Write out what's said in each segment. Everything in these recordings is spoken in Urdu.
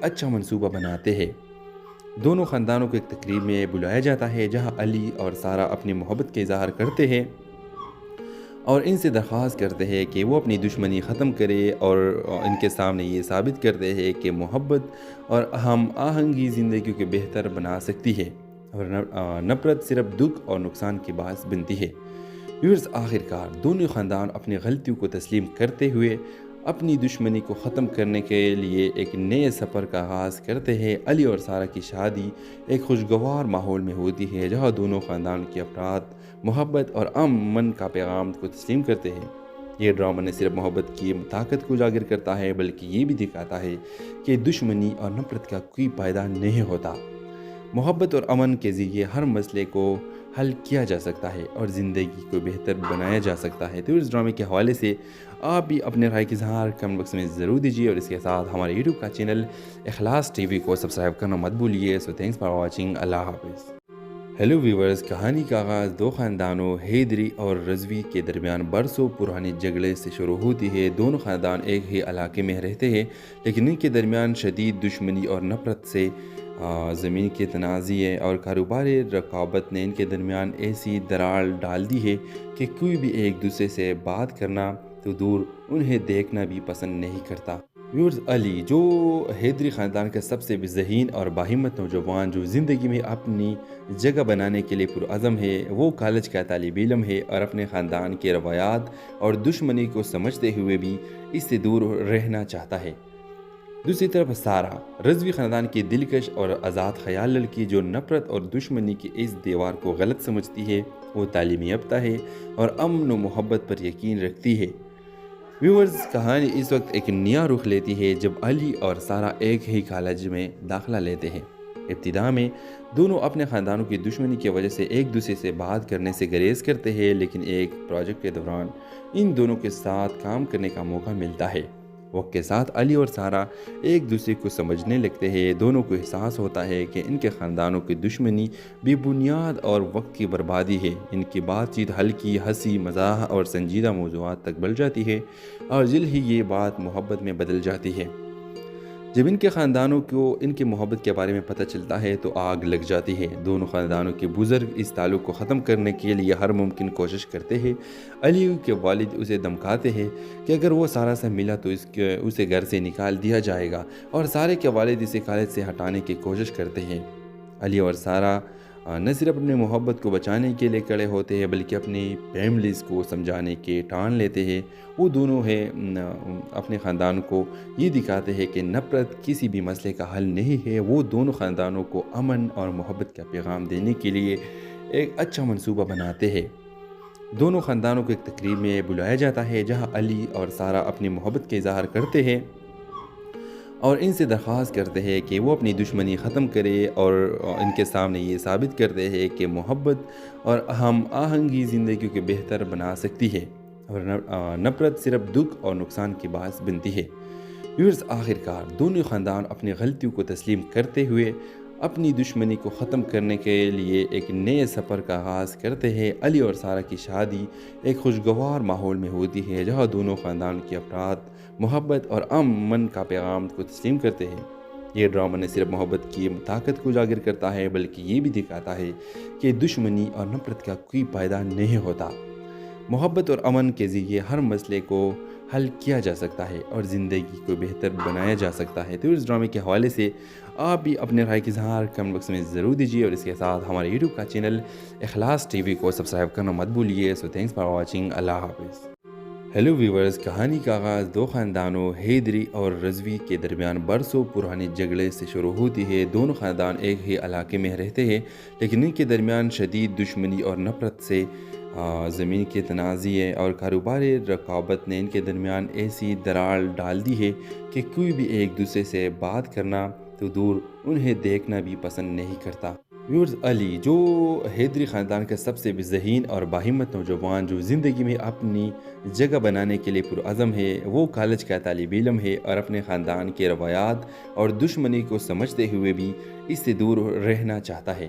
اچھا منصوبہ بناتے ہیں۔ دونوں خاندانوں کو ایک تقریب میں بلایا جاتا ہے جہاں علی اور سارہ اپنی محبت کا اظہار کرتے ہیں اور ان سے درخواست کرتے ہیں کہ وہ اپنی دشمنی ختم کرے اور ان کے سامنے یہ ثابت کرتے ہیں کہ محبت اور ہم آہنگی زندگی کو بہتر بنا سکتی ہے اور نفرت صرف دکھ اور نقصان کی باعث بنتی ہے۔ ویورز، آخر کار دونوں خاندان اپنی غلطیوں کو تسلیم کرتے ہوئے اپنی دشمنی کو ختم کرنے کے لیے ایک نئے سفر کا آغاز کرتے ہیں۔ علی اور سارہ کی شادی ایک خوشگوار ماحول میں ہوتی ہے جہاں دونوں خاندان کے افراد محبت اور امن کا پیغام کو تسلیم کرتے ہیں۔ یہ ڈرامہ نہ صرف محبت کی طاقت کو اجاگر کرتا ہے بلکہ یہ بھی دکھاتا ہے کہ دشمنی اور نفرت کا کوئی فائدہ نہیں ہوتا۔ محبت اور امن کے ذریعے ہر مسئلے کو حل کیا جا سکتا ہے اور زندگی کو بہتر بنایا جا سکتا ہے۔ تو اس ڈرامے کے حوالے سے آپ بھی اپنے رائے کی اظہار کمنٹ باکس میں ضرور دیجیے اور اس کے ساتھ ہمارے یوٹیوب کا چینل اخلاص ٹی وی کو سبسکرائب کرنا مت بھولیے۔ سو تھینکس فار واچنگ۔ اللہ حافظ۔ ہیلو ویورز، کہانی کا آغاز دو خاندانوں حیدری اور رضوی کے درمیان برسوں پرانے جھگڑے سے شروع ہوتی ہے۔ دونوں خاندان ایک ہی علاقے میں رہتے ہیں لیکن ان کے درمیان شدید دشمنی اور نفرت سے زمین کے تنازعے اور کاروباری رقابت نے ان کے درمیان ایسی دراڑ ڈال دی ہے کہ کوئی بھی ایک دوسرے سے بات کرنا تو دور انہیں دیکھنا بھی پسند نہیں کرتا۔ ویورز، علی جو حیدری خاندان کا سب سے ذہین اور باہمت نوجوان جو زندگی میں اپنی جگہ بنانے کے لیے پرعزم ہے، وہ کالج کا طالب علم ہے اور اپنے خاندان کے روایات اور دشمنی کو سمجھتے ہوئے بھی اس سے دور رہنا چاہتا ہے۔ دوسری طرف سارہ رضوی خاندان کی دلکش اور آزاد خیال لڑکی جو نفرت اور دشمنی کی اس دیوار کو غلط سمجھتی ہے۔ وہ تعلیم یافتہ ہے اور امن و محبت پر یقین رکھتی ہے۔ ویورز، کہانی اس وقت ایک نیا رخ لیتی ہے جب علی اور سارہ ایک ہی کالج میں داخلہ لیتے ہیں۔ ابتدا میں دونوں اپنے خاندانوں کی دشمنی کی وجہ سے ایک دوسرے سے بات کرنے سے گریز کرتے ہیں، لیکن ایک پروجیکٹ کے دوران ان دونوں کے ساتھ کام کرنے کا موقع ملتا ہے۔ وقت کے ساتھ علی اور سارہ ایک دوسرے کو سمجھنے لگتے ہیں۔ دونوں کو احساس ہوتا ہے کہ ان کے خاندانوں کی دشمنی بے بنیاد اور وقت کی بربادی ہے۔ ان کی بات چیت ہلکی ہنسی مزاح اور سنجیدہ موضوعات تک بڑھ جاتی ہے اور جلد ہی یہ بات محبت میں بدل جاتی ہے۔ جب ان کے خاندانوں کو ان کی محبت کے بارے میں پتہ چلتا ہے تو آگ لگ جاتی ہے۔ دونوں خاندانوں کے بزرگ اس تعلق کو ختم کرنے کے لیے ہر ممکن کوشش کرتے ہیں۔ علی کے والد اسے دھمکاتے ہیں کہ اگر وہ سارہ سے ملا تو اسے گھر سے نکال دیا جائے گا اور سارہ کے والد اسے کالج سے ہٹانے کی کوشش کرتے ہیں۔ علی اور سارہ نہ صرف اپنی محبت کو بچانے کے لیے کڑے ہوتے ہیں بلکہ اپنی فیملیز کو سمجھانے کے ٹان لیتے ہیں۔ وہ دونوں اپنے خاندان کو یہ دکھاتے ہیں کہ نفرت کسی بھی مسئلے کا حل نہیں ہے۔ وہ دونوں خاندانوں کو امن اور محبت کا پیغام دینے کے لیے ایک اچھا منصوبہ بناتے ہیں۔ دونوں خاندانوں کو ایک تقریب میں بلایا جاتا ہے جہاں علی اور سارہ اپنی محبت کا اظہار کرتے ہیں اور ان سے درخواست کرتے ہیں کہ وہ اپنی دشمنی ختم کرے اور ان کے سامنے یہ ثابت کرتے ہیں کہ محبت اور ہم آہنگی زندگی کو بہتر بنا سکتی ہے اور نفرت صرف دکھ اور نقصان کی باعث بنتی ہے۔ ویورز، آخر کار دونوں خاندان اپنی غلطیوں کو تسلیم کرتے ہوئے اپنی دشمنی کو ختم کرنے کے لیے ایک نئے سفر کا آغاز کرتے ہیں۔ علی اور سارہ کی شادی ایک خوشگوار ماحول میں ہوتی ہے جہاں دونوں خاندان کے افراد محبت اور امن کا پیغام کو تسلیم کرتے ہیں۔ یہ ڈرامہ نہ صرف محبت کی طاقت کو اجاگر کرتا ہے بلکہ یہ بھی دکھاتا ہے کہ دشمنی اور نفرت کا کوئی فائدہ نہیں ہوتا۔ محبت اور امن کے ذریعے ہر مسئلے کو حل کیا جا سکتا ہے اور زندگی کو بہتر بنایا جا سکتا ہے۔ تو اس ڈرامے کے حوالے سے آپ بھی اپنے رائے کی اظہار کمنٹ باکس میں ضرور دیجیے اور اس کے ساتھ ہمارے یوٹیوب کا چینل اخلاص ٹی وی کو سبسکرائب کرنا مت بھولیے۔ سو تھینکس فار واچنگ۔ اللہ حافظ۔ ہیلو ویورز، کہانی کا آغاز دو خاندانوں حیدری اور رضوی کے درمیان برسوں پرانے جھگڑے سے شروع ہوتی ہے۔ دونوں خاندان ایک ہی علاقے میں رہتے ہیں لیکن ان کے درمیان شدید دشمنی اور نفرت سے زمین کے تنازعے اور کاروباری رقابت نے ان کے درمیان ایسی دراڑ ڈال دی ہے کہ کوئی بھی ایک دوسرے سے بات کرنا تو دور انہیں دیکھنا بھی پسند نہیں کرتا۔ ویورز، علی جو حیدری خاندان کا سب سے ذہین اور باہمت نوجوان جو زندگی میں اپنی جگہ بنانے کے لیے پرعزم ہے، وہ کالج کا طالب علم ہے اور اپنے خاندان کے روایات اور دشمنی کو سمجھتے ہوئے بھی اس سے دور رہنا چاہتا ہے۔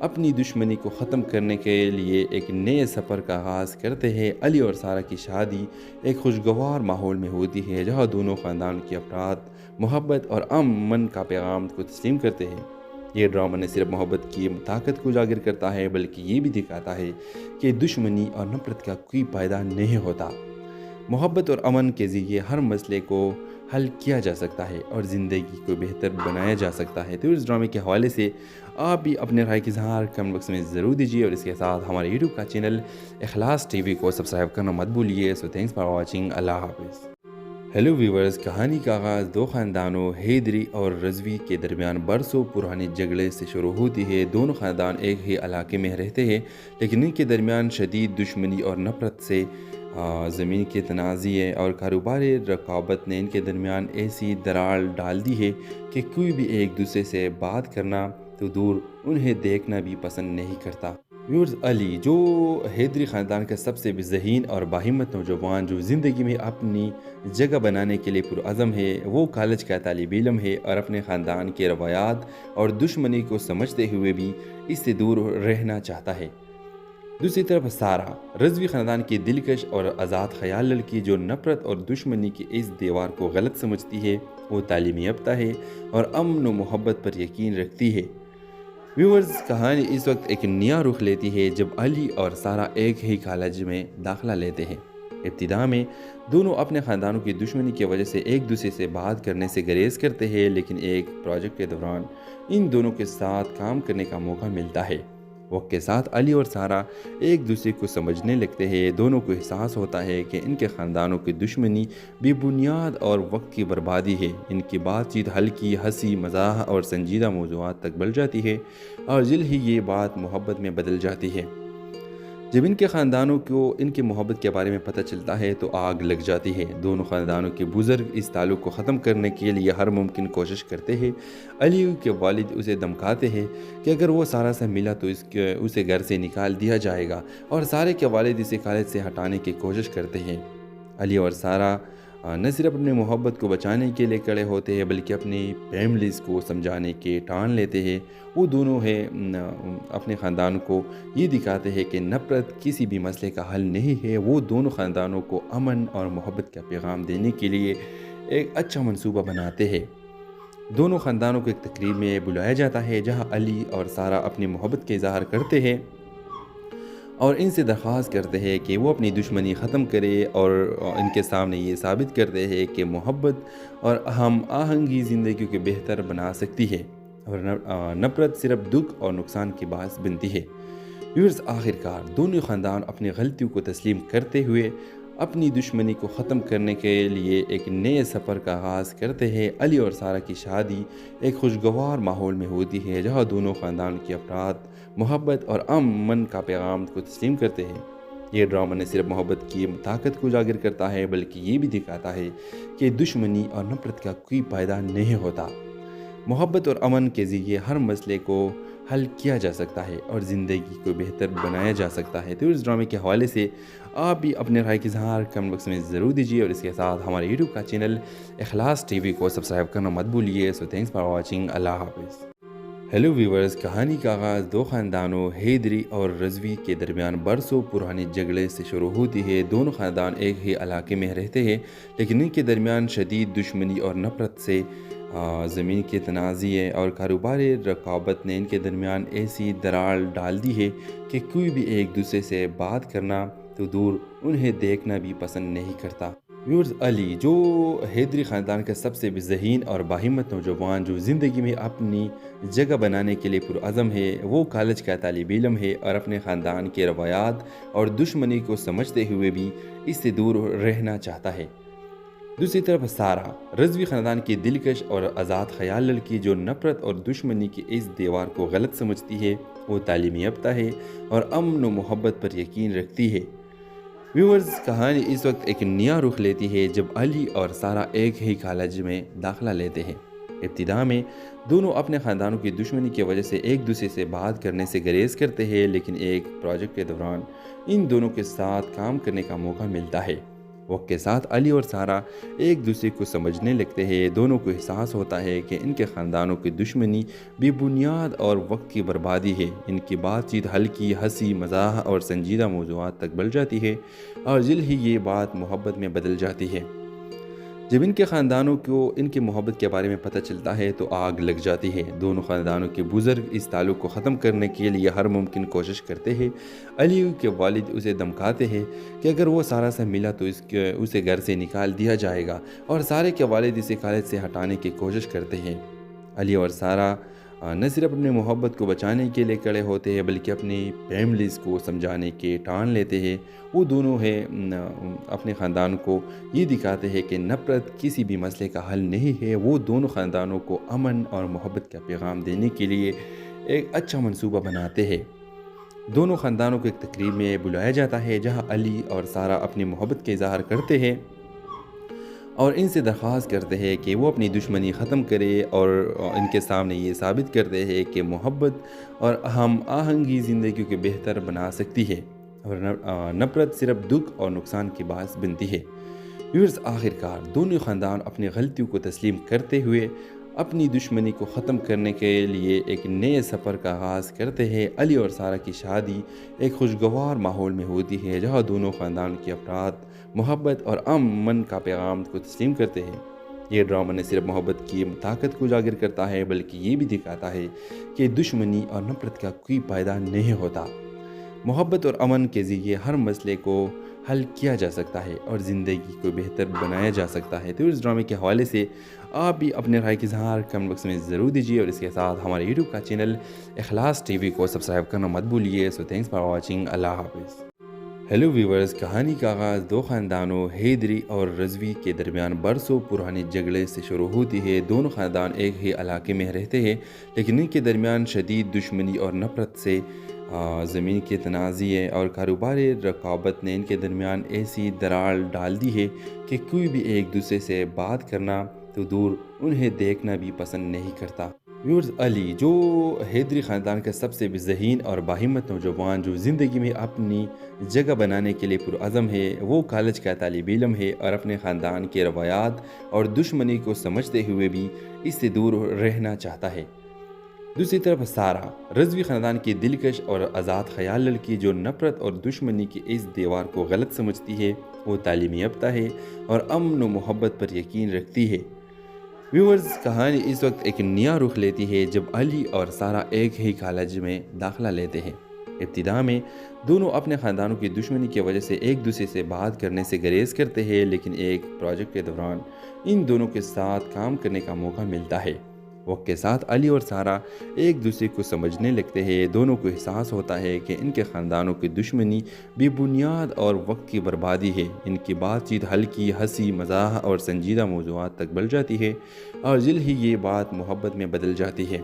اپنی دشمنی کو ختم کرنے کے لیے ایک نئے سفر کا آغاز کرتے ہیں۔ علی اور سارہ کی شادی ایک خوشگوار ماحول میں ہوتی ہے جہاں دونوں خاندان کے افراد محبت اور امن کا پیغام کو تسلیم کرتے ہیں۔ یہ ڈرامہ نہ صرف محبت کی طاقت کو اجاگر کرتا ہے بلکہ یہ بھی دکھاتا ہے کہ دشمنی اور نفرت کا کوئی فائدہ نہیں ہوتا۔ محبت اور امن کے ذریعے ہر مسئلے کو حل کیا جا سکتا ہے اور زندگی کو بہتر بنایا جا سکتا ہے۔ تو اس ڈرامے کے حوالے سے آپ بھی اپنے رائے کی اظہار کمنٹ باکس میں ضرور دیجیے، اور اس کے ساتھ ہمارے یوٹیوب کا چینل اخلاص ٹی وی کو سبسکرائب کرنا مت بھولیے۔ سو تھینکس فار واچنگ، اللہ حافظ۔ ہیلو ویورز، کہانی کا آغاز دو خاندانوں حیدری اور رضوی کے درمیان برسوں پرانے جھگڑے سے شروع ہوتی ہے۔ دونوں خاندان ایک ہی علاقے میں رہتے ہیں، لیکن ان کے درمیان شدید دشمنی اور نفرت سے زمین کے تنازعے اور کاروباری رقابت نے ان کے درمیان ایسی دراڑ ڈال دی ہے کہ کوئی بھی ایک دوسرے سے بات کرنا تو دور انہیں دیکھنا بھی پسند نہیں کرتا۔ ویورز، علی جو حیدری خاندان کا سب سے ذہین اور باہمت نوجوان جو زندگی میں اپنی جگہ بنانے کے لیے پرعزم ہے، وہ کالج کا طالب علم ہے اور اپنے خاندان کے روایات اور دشمنی کو سمجھتے ہوئے بھی اس سے دور رہنا چاہتا ہے۔ دوسری طرف سارہ، رضوی خاندان کی دلکش اور آزاد خیال لڑکی جو نفرت اور دشمنی کی اس دیوار کو غلط سمجھتی ہے، وہ تعلیم یافتہ ہے اور امن و محبت پر یقین رکھتی ہے۔ ویورز، کہانی اس وقت ایک نیا رخ لیتی ہے جب علی اور سارہ ایک ہی کالج میں داخلہ لیتے ہیں۔ ابتدا میں دونوں اپنے خاندانوں کی دشمنی کی وجہ سے ایک دوسرے سے بات کرنے سے گریز کرتے ہیں، لیکن ایک پروجیکٹ کے دوران ان دونوں کے ساتھ کام کرنے کا موقع ملتا ہے۔ وقت کے ساتھ علی اور سارہ ایک دوسرے کو سمجھنے لگتے ہیں۔ دونوں کو احساس ہوتا ہے کہ ان کے خاندانوں کی دشمنی بے بنیاد اور وقت کی بربادی ہے۔ ان کی بات چیت ہلکی، ہنسی مزاح اور سنجیدہ موضوعات تک بڑھ جاتی ہے، اور جلد ہی یہ بات محبت میں بدل جاتی ہے۔ جب ان کے خاندانوں کو ان کی محبت کے بارے میں پتہ چلتا ہے تو آگ لگ جاتی ہے۔ دونوں خاندانوں کے بزرگ اس تعلق کو ختم کرنے کے لیے ہر ممکن کوشش کرتے ہیں۔ علی کے والد اسے دھمکاتے ہیں کہ اگر وہ سارہ سے ملا تو اسے گھر سے نکال دیا جائے گا، اور سارہ کے والد اسے کالج سے ہٹانے کی کوشش کرتے ہیں۔ علی اور سارہ نہ صرف اپنی محبت کو بچانے کے لیے کھڑے ہوتے ہیں بلکہ اپنی فیملیز کو سمجھانے کے ٹان لیتے ہیں۔ وہ دونوں اپنے خاندان کو یہ دکھاتے ہیں کہ نفرت کسی بھی مسئلے کا حل نہیں ہے۔ وہ دونوں خاندانوں کو امن اور محبت کا پیغام دینے کے لیے ایک اچھا منصوبہ بناتے ہیں۔ دونوں خاندانوں کو ایک تقریب میں بلایا جاتا ہے جہاں علی اور سارہ اپنی محبت کا اظہار کرتے ہیں اور ان سے درخواست کرتے ہیں کہ وہ اپنی دشمنی ختم کرے، اور ان کے سامنے یہ ثابت کرتے ہیں کہ محبت اور ہم آہنگی زندگی کو بہتر بنا سکتی ہے، اور نفرت صرف دکھ اور نقصان کی باعث بنتی ہے۔ ویورز، آخر کار دونوں خاندان اپنی غلطیوں کو تسلیم کرتے ہوئے اپنی دشمنی کو ختم کرنے کے لیے ایک نئے سفر کا آغاز کرتے ہیں۔ علی اور سارہ کی شادی ایک خوشگوار ماحول میں ہوتی ہے جہاں دونوں خاندان کے افراد محبت اور امن کا پیغام کو تسلیم کرتے ہیں۔ یہ ڈرامہ نہ صرف محبت کی طاقت کو اجاگر کرتا ہے بلکہ یہ بھی دکھاتا ہے کہ دشمنی اور نفرت کا کوئی فائدہ نہیں ہوتا۔ محبت اور امن کے ذریعے ہر مسئلے کو حل کیا جا سکتا ہے اور زندگی کو بہتر بنایا جا سکتا ہے۔ تو اس ڈرامے کے حوالے سے آپ بھی اپنے رائے کی اظہار کمنٹ باکس میں ضرور دیجیے، اور اس کے ساتھ ہمارے یوٹیوب کا چینل اخلاص ٹی وی کو سبسکرائب کرنا مت بھولیے۔ سو تھینکس فار واچنگ، اللہ حافظ۔ ہیلو ویورز، کہانی کا آغاز دو خاندانوں حیدری اور رضوی کے درمیان برسوں پرانے جھگڑے سے شروع ہوتی ہے۔ دونوں خاندان ایک ہی علاقے میں رہتے ہیں، لیکن ان کے درمیان شدید دشمنی اور نفرت سے زمین کے تنازعے اور کاروباری رقابت نے ان کے درمیان ایسی دراڑ ڈال دی ہے کہ کوئی بھی ایک دوسرے سے بات کرنا تو دور انہیں دیکھنا بھی پسند نہیں کرتا۔ ویورز، علی جو حیدری خاندان کا سب سے ذہین اور باہمت نوجوان جو زندگی میں اپنی جگہ بنانے کے لیے پرعزم ہے، وہ کالج کا طالب علم ہے اور اپنے خاندان کے روایات اور دشمنی کو سمجھتے ہوئے بھی اس سے دور رہنا چاہتا ہے۔ دوسری طرف سارہ، رضوی خاندان کی دلکش اور آزاد خیال لڑکی جو نفرت اور دشمنی کی اس دیوار کو غلط سمجھتی ہے، وہ تعلیم یافتہ ہے اور امن و محبت پر یقین رکھتی ہے۔ ویورز، کہانی اس وقت ایک نیا رخ لیتی ہے جب علی اور سارہ ایک ہی کالج میں داخلہ لیتے ہیں۔ ابتدا میں دونوں اپنے خاندانوں کی دشمنی کی وجہ سے ایک دوسرے سے بات کرنے سے گریز کرتے ہیں، لیکن ایک پروجیکٹ کے دوران ان دونوں کے ساتھ کام کرنے کا موقع ملتا ہے۔ وقت کے ساتھ علی اور سارہ ایک دوسرے کو سمجھنے لگتے ہیں۔ دونوں کو احساس ہوتا ہے کہ ان کے خاندانوں کی دشمنی بے بنیاد اور وقت کی بربادی ہے۔ ان کی بات چیت ہلکی، ہنسی مزاح اور سنجیدہ موضوعات تک بڑھ جاتی ہے اور جلد ہی یہ بات محبت میں بدل جاتی ہے۔ جب ان کے خاندانوں کو ان کی محبت کے بارے میں پتہ چلتا ہے تو آگ لگ جاتی ہے۔ دونوں خاندانوں کے بزرگ اس تعلق کو ختم کرنے کے لیے ہر ممکن کوشش کرتے ہیں۔ علی کے والد اسے دھمکاتے ہیں کہ اگر وہ سارہ سے ملا تو اسے گھر سے نکال دیا جائے گا، اور سارہ کے والد اسے کالج سے ہٹانے کی کوشش کرتے ہیں۔ علی اور سارہ نہ صرف اپنے محبت کو بچانے کے لیے کھڑے ہوتے ہیں بلکہ اپنی فیملیز کو سمجھانے کے ٹان لیتے ہیں۔ وہ دونوں اپنے خاندان کو یہ دکھاتے ہیں کہ نفرت کسی بھی مسئلے کا حل نہیں ہے۔ وہ دونوں خاندانوں کو امن اور محبت کا پیغام دینے کے لیے ایک اچھا منصوبہ بناتے ہیں۔ دونوں خاندانوں کو ایک تقریب میں بلایا جاتا ہے جہاں علی اور سارہ اپنی محبت کا اظہار کرتے ہیں اور ان سے درخواست کرتے ہیں کہ وہ اپنی دشمنی ختم کرے، اور ان کے سامنے یہ ثابت کرتے ہیں کہ محبت اور ہم آہنگی زندگی کو بہتر بنا سکتی ہے، اور نفرت صرف دکھ اور نقصان کی باعث بنتی ہے۔ ویورز، آخر کار دونوں خاندان اپنی غلطیوں کو تسلیم کرتے ہوئے اپنی دشمنی کو ختم کرنے کے لیے ایک نئے سفر کا آغاز کرتے ہیں۔ علی اور سارہ کی شادی ایک خوشگوار ماحول میں ہوتی ہے جہاں دونوں خاندان کے افراد محبت اور امن کا پیغام کو تسلیم کرتے ہیں۔ یہ ڈرامہ نہ صرف محبت کی طاقت کو اجاگر کرتا ہے بلکہ یہ بھی دکھاتا ہے کہ دشمنی اور نفرت کا کوئی فائدہ نہیں ہوتا۔ محبت اور امن کے ذریعے ہر مسئلے کو حل کیا جا سکتا ہے اور زندگی کو بہتر بنایا جا سکتا ہے۔ تو اس ڈرامے کے حوالے سے آپ بھی اپنے رائے کی اظہار کمنٹ باکس میں ضرور دیجیے، اور اس کے ساتھ ہمارے یوٹیوب کا چینل اخلاص ٹی وی کو سبسکرائب کرنا مت بھولیے۔ سو تھینکس فار واچنگ، اللہ حافظ۔ ہیلو ویورز، کہانی کا آغاز دو خاندانوں حیدری اور رضوی کے درمیان برسوں پرانے جھگڑے سے شروع ہوتی ہے۔ دونوں خاندان ایک ہی علاقے میں رہتے ہیں لیکن ان کے درمیان شدید دشمنی اور نفرت سے زمین کے تنازع اور کاروباری رقابت نے ان کے درمیان ایسی دراڑ ڈال دی ہے کہ کوئی بھی ایک دوسرے سے بات کرنا تو دور انہیں دیکھنا بھی پسند نہیں کرتا۔ ویورز، علی جو حیدری خاندان کا سب سے ذہین اور باہمت نوجوان جو زندگی میں اپنی جگہ بنانے کے لیے پرعزم ہے، وہ کالج کا طالب علم ہے اور اپنے خاندان کے روایات اور دشمنی کو سمجھتے ہوئے بھی اس سے دور رہنا چاہتا ہے۔ دوسری طرف سارہ رضوی خاندان کی دلکش اور آزاد خیال لڑکی جو نفرت اور دشمنی کی اس دیوار کو غلط سمجھتی ہے۔ وہ تعلیم یافتہ ہے اور امن و محبت پر یقین رکھتی ہے۔ ویورز، کہانی اس وقت ایک نیا رخ لیتی ہے جب علی اور سارہ ایک ہی کالج میں داخلہ لیتے ہیں۔ ابتدا میں دونوں اپنے خاندانوں کی دشمنی کی وجہ سے ایک دوسرے سے بات کرنے سے گریز کرتے ہیں، لیکن ایک پروجیکٹ کے دوران ان دونوں کے ساتھ کام کرنے کا موقع ملتا ہے۔ وقت کے ساتھ علی اور سارہ ایک دوسرے کو سمجھنے لگتے ہیں۔ دونوں کو احساس ہوتا ہے کہ ان کے خاندانوں کی دشمنی بے بنیاد اور وقت کی بربادی ہے۔ ان کی بات چیت ہلکی، ہنسی مزاح اور سنجیدہ موضوعات تک بڑھ جاتی ہے اور جلد ہی یہ بات محبت میں بدل جاتی ہے۔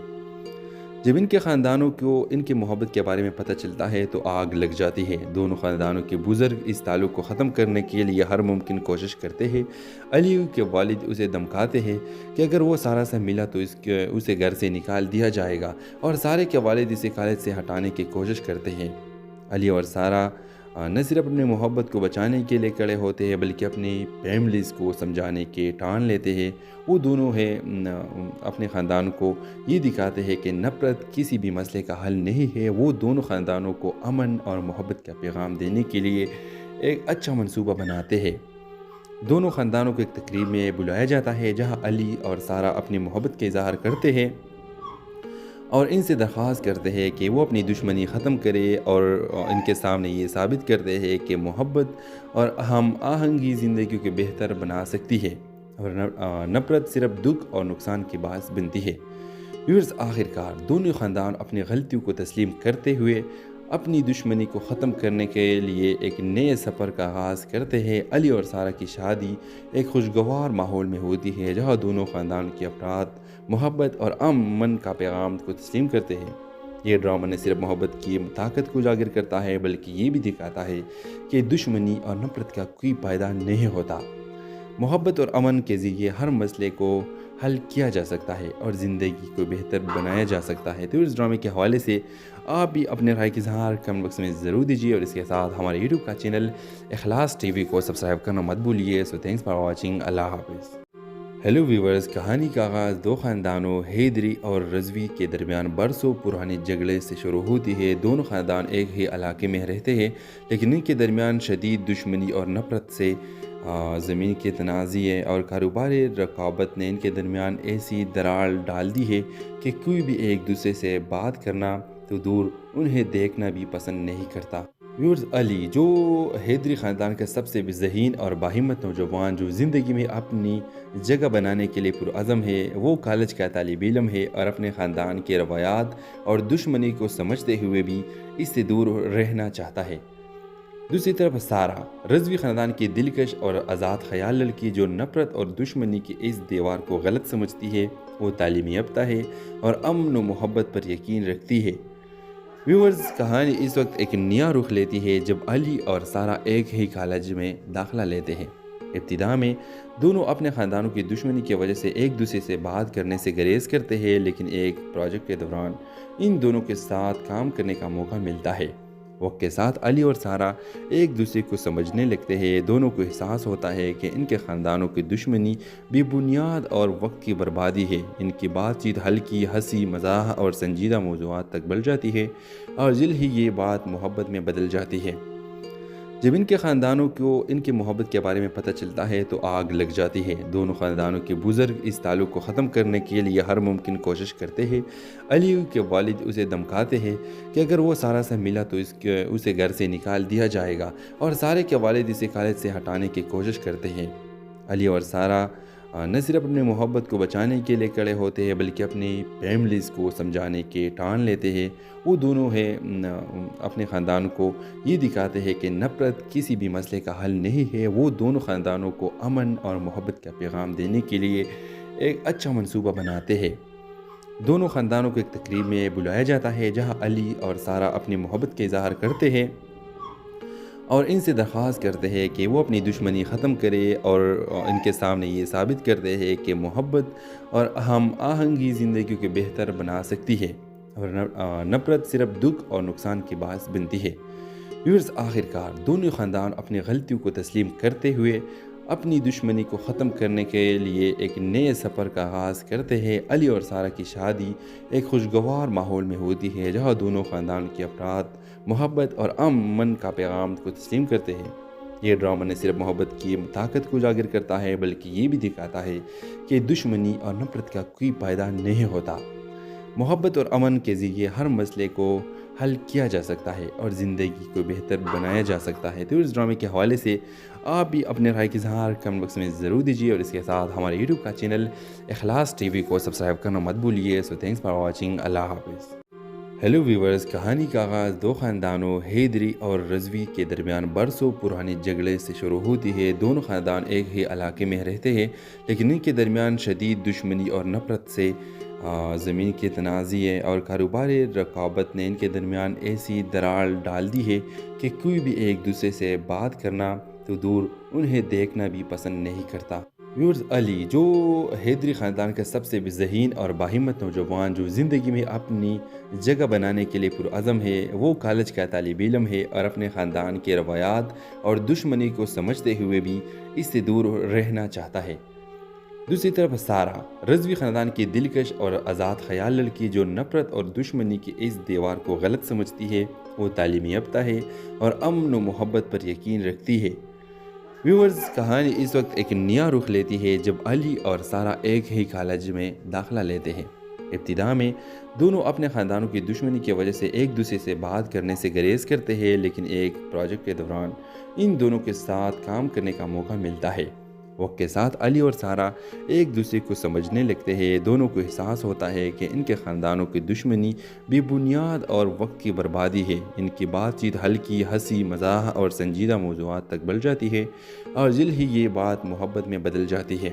جب ان کے خاندانوں کو ان کی محبت کے بارے میں پتہ چلتا ہے تو آگ لگ جاتی ہے۔ دونوں خاندانوں کے بزرگ اس تعلق کو ختم کرنے کے لیے ہر ممکن کوشش کرتے ہیں۔ علی کے والد اسے دھمکاتے ہیں کہ اگر وہ سارہ سے ملا تو اسے گھر سے نکال دیا جائے گا، اور سارہ کے والد اسے کالج سے ہٹانے کی کوشش کرتے ہیں۔ علی اور سارہ نہ صرف اپنے محبت کو بچانے کے لیے کھڑے ہوتے ہیں بلکہ اپنی فیملیز کو سمجھانے کے ٹان لیتے ہیں۔ وہ دونوں اپنے خاندان کو یہ دکھاتے ہیں کہ نفرت کسی بھی مسئلے کا حل نہیں ہے۔ وہ دونوں خاندانوں کو امن اور محبت کا پیغام دینے کے لیے ایک اچھا منصوبہ بناتے ہیں۔ دونوں خاندانوں کو ایک تقریب میں بلایا جاتا ہے جہاں علی اور سارہ اپنی محبت کا اظہار کرتے ہیں اور ان سے درخواست کرتے ہیں کہ وہ اپنی دشمنی ختم کرے، اور ان کے سامنے یہ ثابت کرتے ہیں کہ محبت اور ہم آہنگی زندگی کو بہتر بنا سکتی ہے، اور نفرت صرف دکھ اور نقصان کی باعث بنتی ہے۔ ویورز، آخر کار دونوں خاندان اپنی غلطیوں کو تسلیم کرتے ہوئے اپنی دشمنی کو ختم کرنے کے لیے ایک نئے سفر کا آغاز کرتے ہیں۔ علی اور سارہ کی شادی ایک خوشگوار ماحول میں ہوتی ہے جہاں دونوں خاندان کے افراد محبت اور امن کا پیغام کو تسلیم کرتے ہیں۔ یہ ڈرامہ نہ صرف محبت کی طاقت کو اجاگر کرتا ہے بلکہ یہ بھی دکھاتا ہے کہ دشمنی اور نفرت کا کوئی فائدہ نہیں ہوتا۔ محبت اور امن کے ذریعے ہر مسئلے کو حل کیا جا سکتا ہے اور زندگی کو بہتر بنایا جا سکتا ہے۔ تو اس ڈرامے کے حوالے سے آپ بھی اپنے رائے کی اظہار کمنٹ باکس میں ضرور دیجیے، اور اس کے ساتھ ہمارے یوٹیوب کا چینل اخلاص ٹی وی کو سبسکرائب کرنا مت بھولیے۔ سو تھینکس فار واچنگ، اللہ حافظ۔ ہیلو ویورز، کہانی کا آغاز دو خاندانوں حیدری اور رضوی کے درمیان برسوں پرانے جھگڑے سے شروع ہوتی ہے۔ دونوں خاندان ایک ہی علاقے میں رہتے ہیں، لیکن ان کے درمیان شدید دشمنی اور نفرت سے زمین کے تنازع اور کاروباری رقابت نے ان کے درمیان ایسی دراڑ ڈال دی ہے کہ کوئی بھی ایک دوسرے سے بات کرنا تو دور انہیں دیکھنا بھی پسند نہیں کرتا۔ ویورز، علی جو حیدری خاندان کا سب سے ذہین اور باہمت نوجوان جو زندگی میں اپنی جگہ بنانے کے لیے پرعزم ہے، وہ کالج کا طالب علم ہے اور اپنے خاندان کے روایات اور دشمنی کو سمجھتے ہوئے بھی اس سے دور رہنا چاہتا ہے۔ دوسری طرف سارہ، رضوی خاندان کی دلکش اور آزاد خیال لڑکی جو نفرت اور دشمنی کی اس دیوار کو غلط سمجھتی ہے، وہ تعلیم یافتہ ہے اور امن و محبت پر یقین رکھتی ہے۔ ویورز، کہانی اس وقت ایک نیا رخ لیتی ہے جب علی اور سارہ ایک ہی کالج میں داخلہ لیتے ہیں۔ ابتدا میں دونوں اپنے خاندانوں کی دشمنی کی وجہ سے ایک دوسرے سے بات کرنے سے گریز کرتے ہیں، لیکن ایک پروجیکٹ کے دوران ان دونوں کے ساتھ کام کرنے کا موقع ملتا ہے۔ وقت کے ساتھ علی اور سارہ ایک دوسرے کو سمجھنے لگتے ہیں۔ دونوں کو احساس ہوتا ہے کہ ان کے خاندانوں کی دشمنی بے بنیاد اور وقت کی بربادی ہے۔ ان کی بات چیت ہلکی ہنسی مزاح اور سنجیدہ موضوعات تک بڑھ جاتی ہے، اور جلد ہی یہ بات محبت میں بدل جاتی ہے۔ جب ان کے خاندانوں کو ان کی محبت کے بارے میں پتہ چلتا ہے تو آگ لگ جاتی ہے۔ دونوں خاندانوں کے بزرگ اس تعلق کو ختم کرنے کے لیے ہر ممکن کوشش کرتے ہیں۔ علی کے والد اسے دھمکاتے ہیں کہ اگر وہ سارہ سے ملا تو اسے گھر سے نکال دیا جائے گا، اور سارہ کے والد اسے کالج سے ہٹانے کی کوشش کرتے ہیں۔ علی اور سارہ نہ صرف اپنی محبت کو بچانے کے لیے کھڑے ہوتے ہیں بلکہ اپنی فیملیز کو سمجھانے کے ٹان لیتے ہیں۔ وہ دونوں اپنے خاندان کو یہ دکھاتے ہیں کہ نفرت کسی بھی مسئلے کا حل نہیں ہے۔ وہ دونوں خاندانوں کو امن اور محبت کا پیغام دینے کے لیے ایک اچھا منصوبہ بناتے ہیں۔ دونوں خاندانوں کو ایک تقریب میں بلایا جاتا ہے جہاں علی اور سارہ اپنی محبت کا اظہار کرتے ہیں اور ان سے درخواست کرتے ہیں کہ وہ اپنی دشمنی ختم کرے، اور ان کے سامنے یہ ثابت کرتے ہیں کہ محبت اور ہم آہنگی زندگی کو بہتر بنا سکتی ہے، اور نفرت صرف دکھ اور نقصان کی باعث بنتی ہے۔ ویورز، آخرکار دونوں خاندان اپنی غلطیوں کو تسلیم کرتے ہوئے اپنی دشمنی کو ختم کرنے کے لیے ایک نئے سفر کا آغاز کرتے ہیں۔ علی اور سارہ کی شادی ایک خوشگوار ماحول میں ہوتی ہے جہاں دونوں خاندان کے افراد محبت اور امن کا پیغام کو تسلیم کرتے ہیں۔ یہ ڈرامہ نہ صرف محبت کی طاقت کو اجاگر کرتا ہے بلکہ یہ بھی دکھاتا ہے کہ دشمنی اور نفرت کا کوئی فائدہ نہیں ہوتا۔ محبت اور امن کے ذریعے ہر مسئلے کو حل کیا جا سکتا ہے اور زندگی کو بہتر بنایا جا سکتا ہے۔ تو اس ڈرامے کے حوالے سے آپ بھی اپنے رائے کی اظہار کمنٹ باکس میں ضرور دیجیے، اور اس کے ساتھ ہمارے یوٹیوب کا چینل اخلاص ٹی وی کو سبسکرائب کرنا مت بھولیے۔ سو تھینکس فار واچنگ، اللہ حافظ۔ ہیلو ویورز، کہانی کا آغاز دو خاندانوں حیدری اور رضوی کے درمیان برسوں پرانے جھگڑے سے شروع ہوتی ہے۔ دونوں خاندان ایک ہی علاقے میں رہتے ہیں، لیکن ان کے درمیان شدید دشمنی اور نفرت سے زمین کے تنازع اور کاروباری رقابت نے ان کے درمیان ایسی دراڑ ڈال دی ہے کہ کوئی بھی ایک دوسرے سے بات کرنا تو دور انہیں دیکھنا بھی پسند نہیں کرتا۔ ویورز، علی جو حیدری خاندان کا سب سے ذہین اور باہمت نوجوان جو زندگی میں اپنی جگہ بنانے کے لیے پرعزم ہے، وہ کالج کا طالب علم ہے اور اپنے خاندان کے روایات اور دشمنی کو سمجھتے ہوئے بھی اس سے دور رہنا چاہتا ہے۔ دوسری طرف سارہ، رضوی خاندان کی دلکش اور آزاد خیال لڑکی جو نفرت اور دشمنی کی اس دیوار کو غلط سمجھتی ہے، وہ تعلیم یافتہ ہے اور امن و محبت پر یقین رکھتی ہے۔ ویورز، کہانی اس وقت ایک نیا رخ لیتی ہے جب علی اور سارہ ایک ہی کالج میں داخلہ لیتے ہیں۔ ابتدا میں دونوں اپنے خاندانوں کی دشمنی کی وجہ سے ایک دوسرے سے بات کرنے سے گریز کرتے ہیں، لیکن ایک پروجیکٹ کے دوران ان دونوں کے ساتھ کام کرنے کا موقع ملتا ہے۔ وقت کے ساتھ علی اور سارہ ایک دوسرے کو سمجھنے لگتے ہیں۔ دونوں کو احساس ہوتا ہے کہ ان کے خاندانوں کی دشمنی بے بنیاد اور وقت کی بربادی ہے۔ ان کی بات چیت ہلکی ہنسی مزاح اور سنجیدہ موضوعات تک بڑھ جاتی ہے، اور جلد ہی یہ بات محبت میں بدل جاتی ہے۔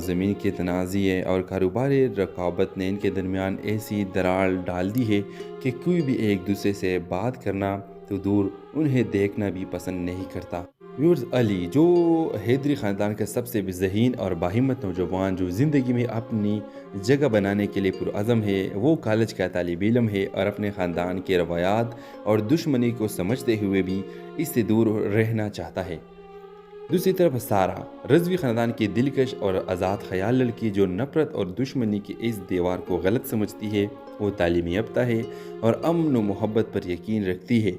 زمین کے تنازع اور کاروباری رقابت نے ان کے درمیان ایسی دراڑ ڈال دی ہے کہ کوئی بھی ایک دوسرے سے بات کرنا تو دور انہیں دیکھنا بھی پسند نہیں کرتا۔ ویورز، علی جو حیدری خاندان کا سب سے ذہین اور باہمت نوجوان جو زندگی میں اپنی جگہ بنانے کے لیے پرعزم ہے، وہ کالج کا طالب علم ہے اور اپنے خاندان کے روایات اور دشمنی کو سمجھتے ہوئے بھی اس سے دور رہنا چاہتا ہے۔ دوسری طرف سارہ، رضوی خاندان کی دلکش اور آزاد خیال لڑکی جو نفرت اور دشمنی کی اس دیوار کو غلط سمجھتی ہے، وہ تعلیم یافتہ ہے اور امن و محبت پر یقین رکھتی ہے۔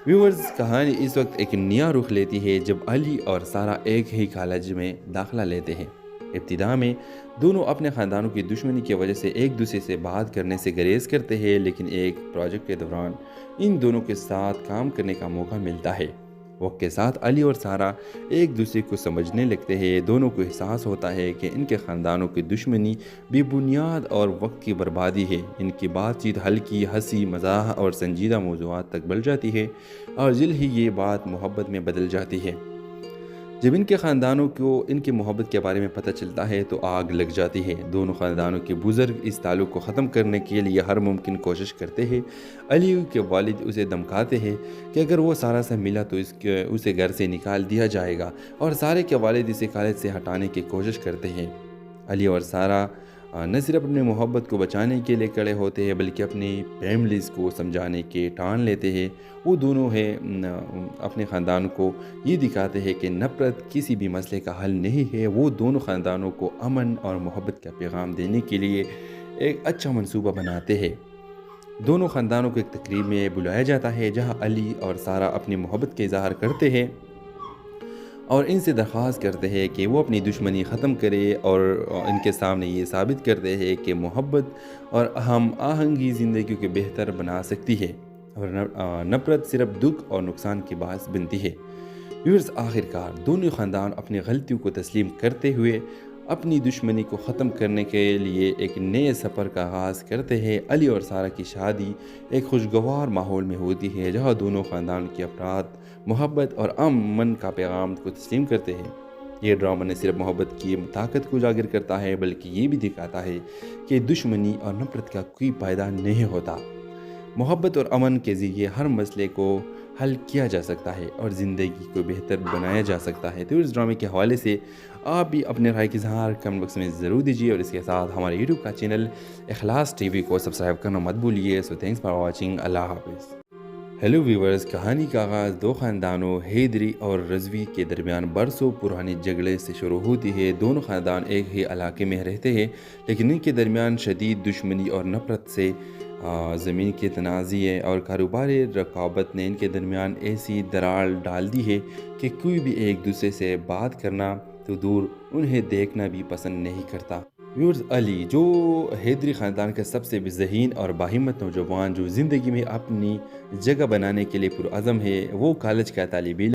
ویورز، کہانی اس وقت ایک نیا رخ لیتی ہے جب علی اور سارہ ایک ہی کالج میں داخلہ لیتے ہیں۔ ابتدا میں دونوں اپنے خاندانوں کی دشمنی کی وجہ سے ایک دوسرے سے بات کرنے سے گریز کرتے ہیں، لیکن ایک پروجیکٹ کے دوران ان دونوں کے ساتھ کام کرنے کا موقع ملتا ہے۔ وقت کے ساتھ علی اور سارہ ایک دوسرے کو سمجھنے لگتے ہیں۔ دونوں کو احساس ہوتا ہے کہ ان کے خاندانوں کی دشمنی بے بنیاد اور وقت کی بربادی ہے۔ ان کی بات چیت ہلکی، ہنسی مزاح اور سنجیدہ موضوعات تک بڑھ جاتی ہے اور جلد ہی یہ بات محبت میں بدل جاتی ہے۔ جب ان کے خاندانوں کو ان کی محبت کے بارے میں پتہ چلتا ہے تو آگ لگ جاتی ہے۔ دونوں خاندانوں کے بزرگ اس تعلق کو ختم کرنے کے لیے ہر ممکن کوشش کرتے ہیں۔ علی کے والد اسے دھمکاتے ہیں کہ اگر وہ سارہ سے ملا تو اسے گھر سے نکال دیا جائے گا، اور سارہ کے والد اسے کالج سے ہٹانے کی کوشش کرتے ہیں۔ علی اور سارہ نہ صرف اپنے محبت کو بچانے کے لیے کھڑے ہوتے ہیں بلکہ اپنی فیملیز کو سمجھانے کے ٹان لیتے ہیں۔ وہ دونوں اپنے خاندان کو یہ دکھاتے ہیں کہ نفرت کسی بھی مسئلے کا حل نہیں ہے۔ وہ دونوں خاندانوں کو امن اور محبت کا پیغام دینے کے لیے ایک اچھا منصوبہ بناتے ہیں۔ دونوں خاندانوں کو ایک تقریب میں بلایا جاتا ہے جہاں علی اور سارہ اپنی محبت کا اظہار کرتے ہیں اور ان سے درخواست کرتے ہیں کہ وہ اپنی دشمنی ختم کرے اور ان کے سامنے یہ ثابت کرتے ہیں کہ محبت اور ہم آہنگی زندگی کو بہتر بنا سکتی ہے اور نفرت صرف دکھ اور نقصان کی باعث بنتی ہے۔ ویورز، آخرکار دونوں خاندان اپنی غلطیوں کو تسلیم کرتے ہوئے اپنی دشمنی کو ختم کرنے کے لیے ایک نئے سفر کا آغاز کرتے ہیں۔ علی اور سارہ کی شادی ایک خوشگوار ماحول میں ہوتی ہے جہاں دونوں خاندان کے افراد محبت اور امن کا پیغام کو تسلیم کرتے ہیں۔ یہ ڈرامہ نہ صرف محبت کی طاقت کو اجاگر کرتا ہے بلکہ یہ بھی دکھاتا ہے کہ دشمنی اور نفرت کا کوئی فائدہ نہیں ہوتا۔ محبت اور امن کے ذریعے ہر مسئلے کو حل کیا جا سکتا ہے اور زندگی کو بہتر بنایا جا سکتا ہے۔ تو اس ڈرامے کے حوالے سے آپ بھی اپنے رائے کا اظہار کمنٹ باکس میں ضرور دیجیے اور اس کے ساتھ ہمارے یوٹیوب کا چینل اخلاص ٹی وی کو سبسکرائب کرنا مت بھولیے۔ سو تھینکس فار واچنگ۔ اللہ حافظ۔ ہیلو ویورز، کہانی کا آغاز دو خاندانوں حیدری اور رضوی کے درمیان برسوں پرانے جھگڑے سے شروع ہوتی ہے۔ دونوں خاندان ایک ہی علاقے میں رہتے ہیں لیکن ان کے درمیان شدید دشمنی اور نفرت سے زمین کے تنازع اور کاروباری رقابت نے ان کے درمیان ایسی دراڑ ڈال دی ہے کہ کوئی بھی ایک دوسرے سے بات کرنا تو دور انہیں دیکھنا بھی پسند نہیں کرتا۔ ویورز، علی جو حیدری خاندان کا سب سے ذہین اور باہمت نوجوان جو زندگی میں اپنی جگہ بنانے کے لیے پرعزم ہے، وہ کالج کا طالب علم